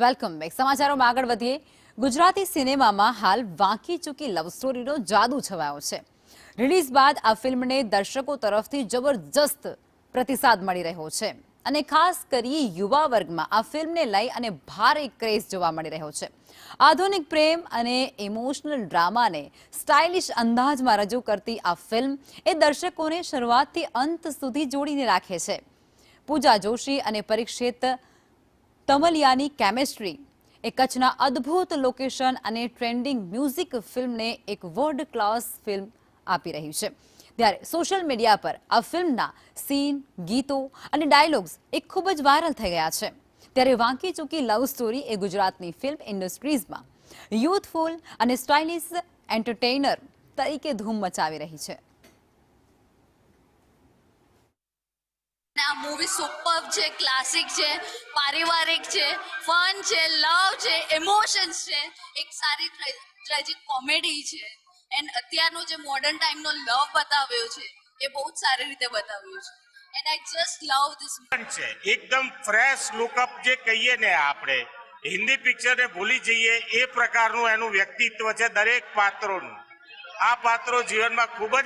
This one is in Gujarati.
Welcome back. સમાચારોમાં આગળ વધીએ. ગુજરાતી સિનેમામાં હાલ વાંકી ચૂકી લવ સ્ટોરીનો જાદુ છવાયો છે. રિલીઝ બાદ આ ફિલ્મને દર્શકો તરફથી જબરજસ્ત પ્રતિસાદ મળી રહ્યો છે અને ખાસ કરી યુવા વર્ગમાં આ ફિલ્મને લઈ અને ભારે ક્રેઝ જોવા મળી રહ્યો છે. આધુનિક પ્રેમ અને ઇમોશનલ ડ્રામાને સ્ટાઇલિશ અંદાજમાં રજૂ કરતી આ ફિલ્મ એ દર્શકોને શરૂઆતથી અંત સુધી જોડીને રાખે છે. પૂજા જોશી અને પરીક્ષિત તમલિયાની કેમિસ્ટ્રી, એ કચ્છના અદ્ભુત લોકેશન અને ટ્રેન્ડિંગ મ્યુઝિક ફિલ્મને એક વર્લ્ડ ક્લાસ ફિલ્મ આપી રહી છે. ત્યારે સોશિયલ મીડિયા પર આ ફિલ્મના સીન, ગીતો અને ડાયલોગ્સ એક ખૂબ જ વાયરલ થઈ ગયા છે. ત્યારે વાંકી ચૂકી લવ સ્ટોરી એ ગુજરાતની ફિલ્મ ઇન્ડસ્ટ્રીઝમાં યુથફુલ અને સ્ટાઇલિશ એન્ટરટેનર તરીકે ધૂમ મચાવી રહી છે. આ મૂવી સુપર છે, ક્લાસિક છે, પારિવારિક છે, ફન છે, લવ છે, ઇમોશન્સ છે, એક સારી ટ્રેજિક કોમેડી છે એન્ડ અત્યારનો જે મોડર્ન ટાઈમનો લવ બતાવ્યો છે એ બહુ જ સારી રીતે બતાવ્યો છે and I just love this છે. એકદમ ફ્રેશ લુકઅપ જે કહીએ ને, આપણે હિન્દી પિક્ચરને ભૂલી જઈએ એ પ્રકારનું એનું વ્યક્તિત્વ છે દરેક પાત્રોનું. આ પાત્રો જીવનમાં ખૂબ જ